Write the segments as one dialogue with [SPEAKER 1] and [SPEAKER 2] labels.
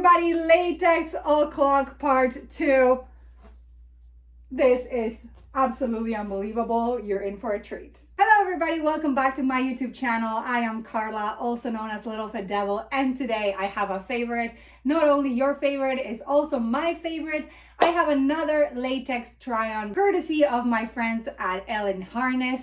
[SPEAKER 1] everybody, latex o'clock part 2. This is absolutely unbelievable. You're in for a treat. Hello everybody, welcome back to my YouTube channel. I am Carla, also known as LittleFitDevil, and today I have a favorite. Not only your favorite, it's also my favorite. I have another latex try-on courtesy of my friends at Elin Harness.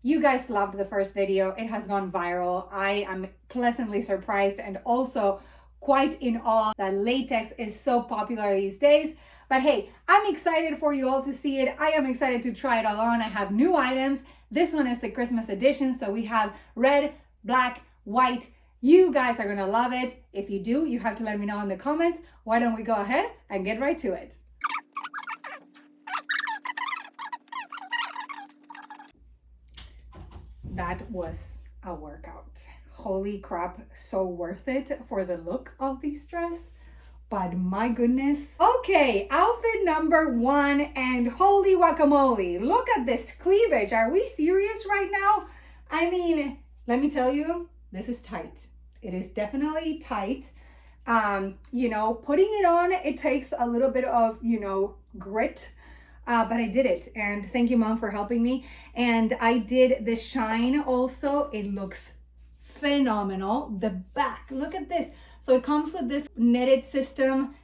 [SPEAKER 1] You guys loved the first video. It has gone viral. I am pleasantly surprised and also quite in awe that latex is so popular these days. But hey, I'm excited for you all to see it. I am excited to try it all on. I have new items. This one is the Christmas edition. So we have red, black, white. You guys are gonna love it. If you do, you have to let me know in the comments. Why don't we go ahead and get right to it. That was a workout. Holy crap, so worth it for the look of this dress. But my goodness. Okay, outfit number 1, and holy guacamole. Look at this cleavage. Are we serious right now? I mean, let me tell you, this is tight. It is definitely tight. You know, putting it on, it takes a little bit of, grit. But I did it, and thank you, Mom, for helping me. And I did the shine also. It looks phenomenal. The back, look at this. So it comes with this knitted system,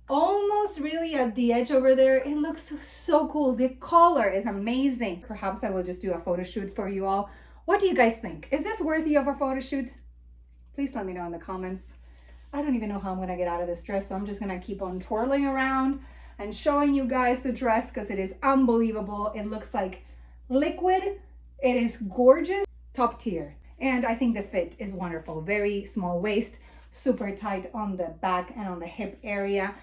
[SPEAKER 1] almost really at the edge over there. It looks so cool. The color is amazing. Perhaps I will just do a photo shoot for you all. What do you guys think? Is this worthy of a photo shoot? Please let me know in the comments. I don't even know how I'm gonna get out of this dress, so I'm just gonna keep on twirling around and showing you guys the dress because it is unbelievable. It looks like liquid. It is gorgeous, top tier. And I think the fit is wonderful. Very small waist, super tight on the back and on the hip area.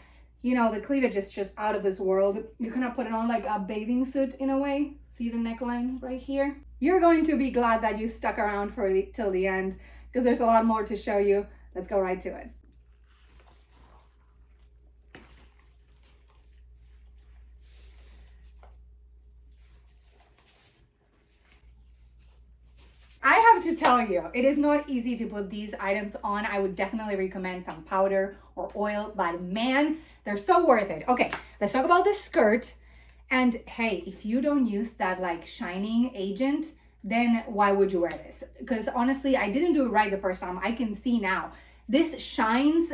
[SPEAKER 1] You know, the cleavage is just out of this world. You kind of put it on like a bathing suit in a way. See the neckline right here? You're going to be glad that you stuck around till the end because there's a lot more to show you. Let's go right to it. I have to tell you, it is not easy to put these items on. I would definitely recommend some powder or oil, but man, they're so worth it. Okay, let's talk about the skirt. And hey, if you don't use that like shining agent, then why would you wear this? Because honestly, I didn't do it right the first time. I can see now. This shines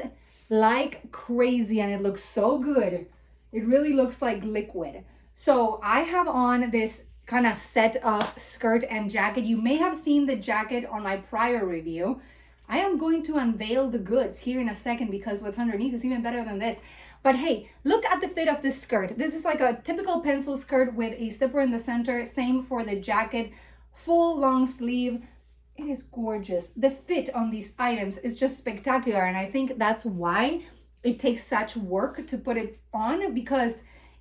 [SPEAKER 1] like crazy and it looks so good. It really looks like liquid. So I have on this kind of set of skirt and jacket. You may have seen the jacket on my prior review. I am going to unveil the goods here in a second because what's underneath is even better than this. But hey, look at the fit of this skirt. This is like a typical pencil skirt with a zipper in the center. Same for the jacket, full long sleeve. It is gorgeous. The fit on these items is just spectacular. And I think that's why it takes such work to put it on, because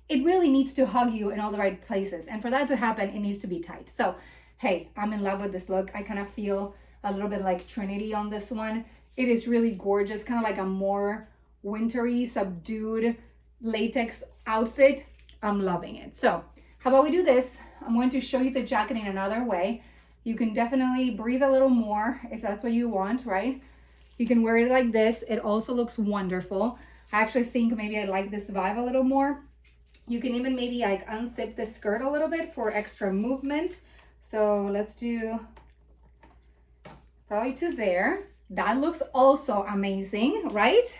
[SPEAKER 1] it really needs to hug you in all the right places. And for that to happen, it needs to be tight. So, hey, I'm in love with this look. I kind of feel a little bit like Trinity on this one. It is really gorgeous, kind of like a more wintry, subdued latex outfit. I'm loving it. So, how about we do this? I'm going to show you the jacket in another way. You can definitely breathe a little more if that's what you want, right? You can wear it like this. It also looks wonderful. I actually think maybe I like this vibe a little more. You can even maybe like unzip the skirt a little bit for extra movement. So let's do probably to there. That looks also amazing, right?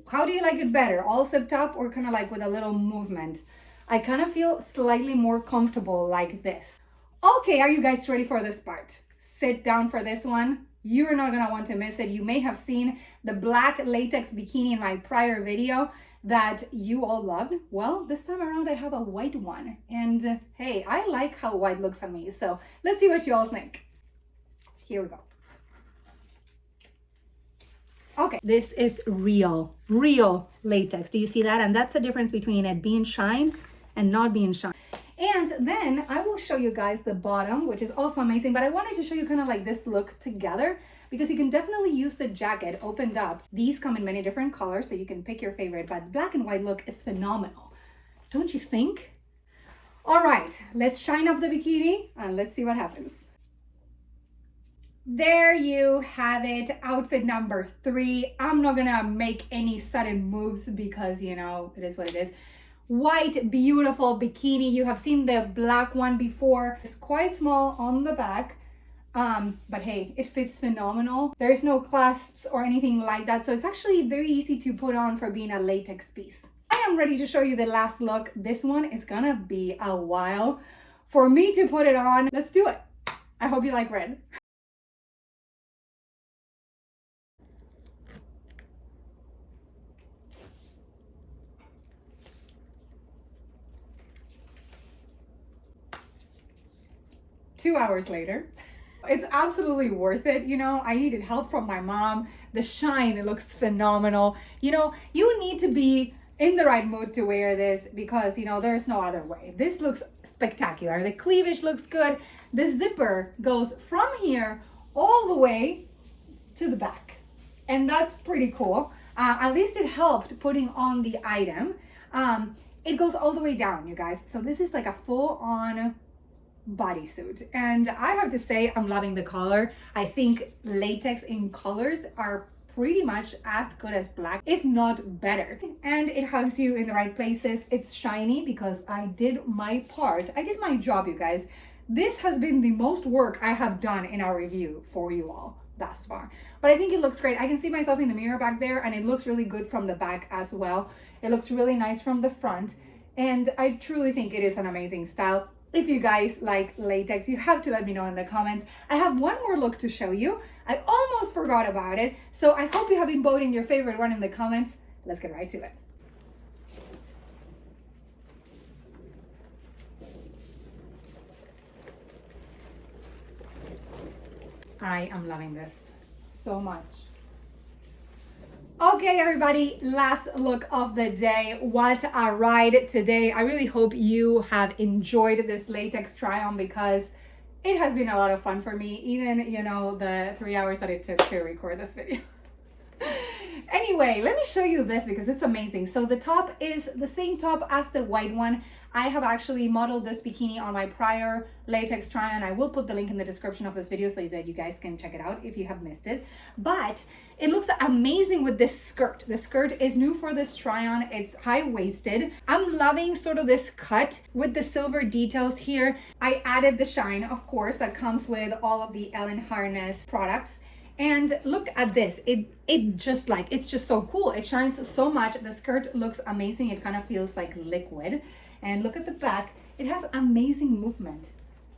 [SPEAKER 1] How do you like it better? All zipped up or kind of like with a little movement? I kind of feel slightly more comfortable like this. Okay, are you guys ready for this part? Sit down for this one. You're not gonna want to miss it. You may have seen the black latex bikini in my prior video that you all loved. Well, this time around I have a white one, and hey, I like how white looks on me, so let's see what you all think. Here we go. Okay, this is real latex. Do you see that? And that's the difference between it being shine and not being shine. And then I will show you guys the bottom, which is also amazing, but I wanted to show you kind of like this look together because you can definitely use the jacket opened up. These come in many different colors, so you can pick your favorite, but black and white look is phenomenal. Don't you think? All right, let's shine up the bikini and let's see what happens. there you have it, outfit number 3. I'm not gonna make any sudden moves because, you know, it is what it is. White, beautiful bikini. You have seen the black one before. It's quite small on the back, but hey, it fits phenomenal. There's no clasps or anything like that, so it's actually very easy to put on for being a latex piece. I am ready to show you the last look. This one is gonna be a while for me to put it on. Let's do it. I hope you like red. Two hours later. It's absolutely worth it. You know, I needed help from my mom. The shine, it looks phenomenal. You know, you need to be in the right mood to wear this because, you know, there's no other way. This looks spectacular. The cleavage looks good. The zipper goes from here all the way to the back. And that's pretty cool. At least it helped putting on the item. It goes all the way down, you guys. So this is like a full-on bodysuit, and I have to say I'm loving the color. I think latex in colors are pretty much as good as black, if not better, and it hugs you in the right places. It's shiny because I did my part. I did my job, you guys. This has been the most work I have done in our review for you all thus far, but I think it looks great. I can see myself in the mirror back there, and it looks really good from the back as well. It looks really nice from the front, and I truly think it is an amazing style. If you guys like latex, you have to let me know in the comments. I have one more look to show you. I almost forgot about it. So I hope you have been voting your favorite one in the comments. Let's get right to it. I am loving this so much. Okay, everybody, last look of the day. What a ride today. I really hope you have enjoyed this latex try on because it has been a lot of fun for me, even, you know, the 3 hours that it took to record this video. Anyway, let me show you this because it's amazing. So the top is the same top as the white one. I have actually modeled this bikini on my prior latex try on. I will put the link in the description of this video so that you guys can check it out if you have missed it. But it looks amazing with this skirt. The skirt is new for this try on. It's high-waisted. I'm loving sort of this cut with the silver details here. I added the shine, of course, that comes with all of the Elin Harness products. And look at this. It's just so cool. It shines so much. The skirt looks amazing. It kind of feels like liquid. And look at the back. It has amazing movement.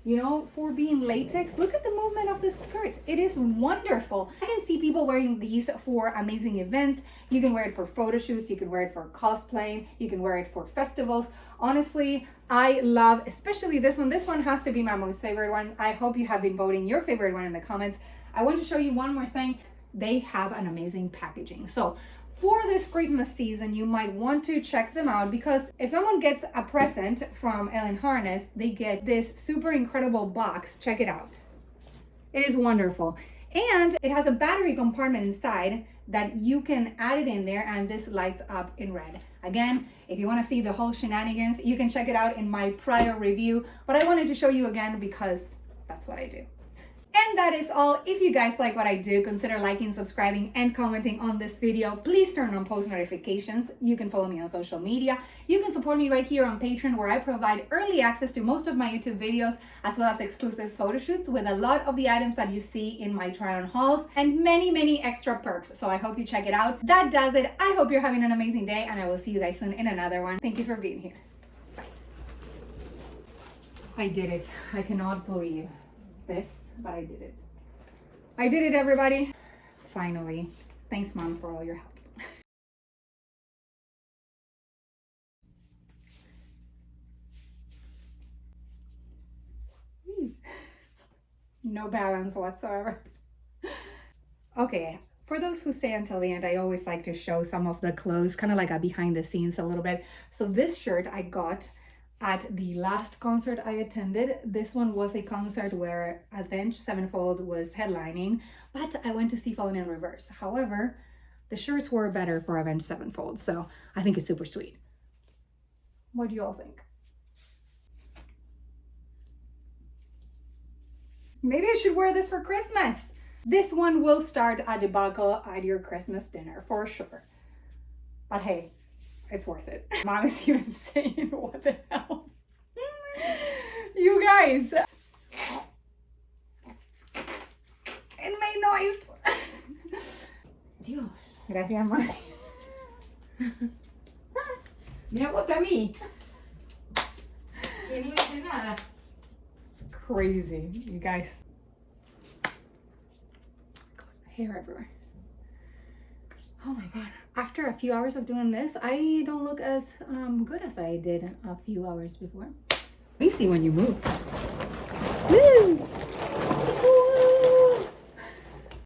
[SPEAKER 1] You know, for being latex, look at the movement of the skirt. It is wonderful. I can see people wearing these for amazing events. You can wear it for photo shoots. You can wear it for cosplaying. You can wear it for festivals. Honestly, I love, especially this one. This one has to be my most favorite one. I hope you have been voting your favorite one in the comments. I want to show you one more thing. They have an amazing packaging. So for this Christmas season, you might want to check them out because if someone gets a present from Elin Harness, they get this super incredible box. Check it out. It is wonderful. And it has a battery compartment inside that you can add it in there, and this lights up in red. Again, if you want to see the whole shenanigans, you can check it out in my prior review, but I wanted to show you again because that's what I do. And that is all. If you guys like what I do, consider liking, subscribing, and commenting on this video. Please turn on post notifications. You can follow me on social media. You can support me right here on Patreon, where I provide early access to most of my YouTube videos, as well as exclusive photo shoots with a lot of the items that you see in my try-on hauls, and many, many extra perks. So I hope you check it out. That does it. I hope you're having an amazing day, and I will see you guys soon in another one. Thank you for being here. Bye. I did it. I cannot believe this, but I did it. I did it, everybody. Finally. Thanks, Mom, for all your help. No balance whatsoever. Okay, for those who stay until the end, I always like to show some of the clothes, kind of like a behind the scenes a little bit. So this shirt I got at the last concert I attended. This one was a concert where Avenged Sevenfold was headlining, but I went to see Fallen in Reverse. However, the shirts were better for Avenged Sevenfold, so I think it's super sweet. What do you all think? Maybe I should wear this for Christmas. This one will start a debacle at your Christmas dinner for sure. But hey, it's worth it. Mom is even saying, what the hell? You guys. It made noise.
[SPEAKER 2] Dios.
[SPEAKER 1] Gracias, Mami.
[SPEAKER 2] Me agota a mí. Que ni ves nada.
[SPEAKER 1] It's crazy, you guys. Hair everywhere. Oh my god. After a few hours of doing this, I don't look as good as I did a few hours before.
[SPEAKER 2] We see when you move.
[SPEAKER 1] Woo!